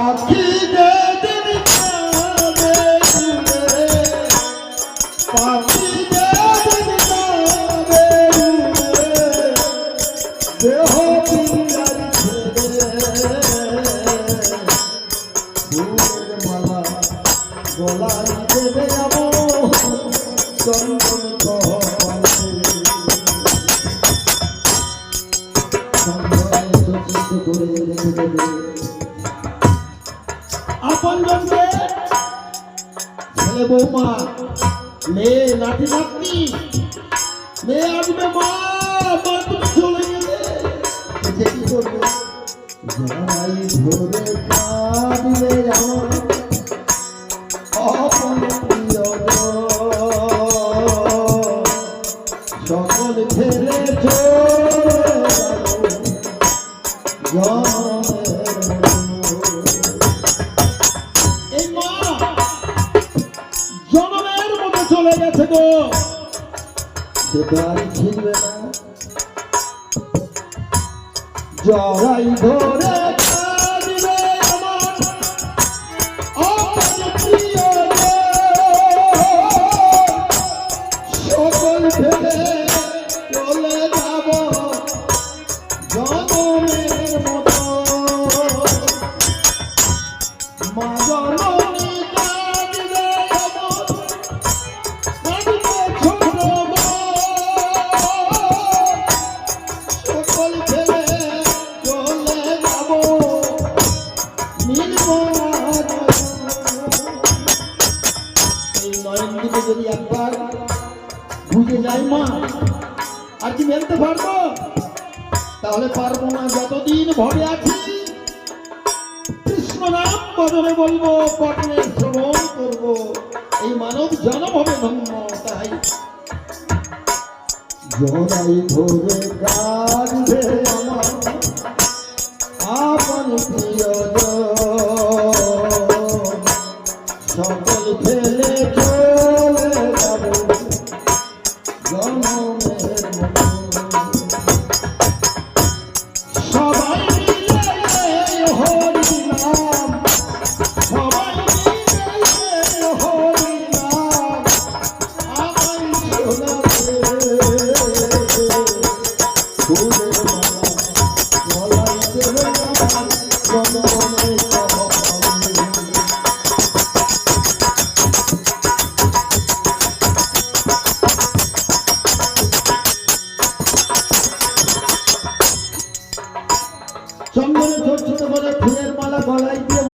আখি যে দিন যাবে উড়ে, পাখি যে দিন যাবে উড়ে, দেহ পিয়ার ছেড়ে, ফুলের মালা গলায় দেবে আমার চন্দন কপালে, চন্দনে সজ্জিত করে রেখে দেবে আপনজনকে, ছেলে বৌমা, মেয়ে নাতি নাতনি, মেয়ে আসবে মা, মা তুমি চলে গেলে যে কি করবে, যাই ধরে কাঁদবে আমার আপন প্রিয়জন, সকল ফেলে চলে যাবো জনমের মতো চলে গেছে গো, সে তো আর ছিলবে না, জড়াই ধরে কাঁদবে আমার আপন প্রিয়জন, সকল ফেলে চলে যাব জনমের মতো, মা জননী কাঁদবে আমার, কাঁদবে ছোট মা, সকল ফেলে চলে যাব নির্মল। এই নয়ন দিকে যদি একবার বুঝে যাই মা, আর কি মেলতে পারবো? তাহলে পারবো না, যতদিন ভবে আছি কৃষ্ণ নাম বদলে বলবো, পটনে শ্রবণ করবো, এই মানব জনম হবে ধন্য। তাই জড়াই ধরে কাঁদবে আমার আপন প্রিয়জন, সকল ফেলে চলে যাব জনমের মতো, সবাই মিলে হরি নাম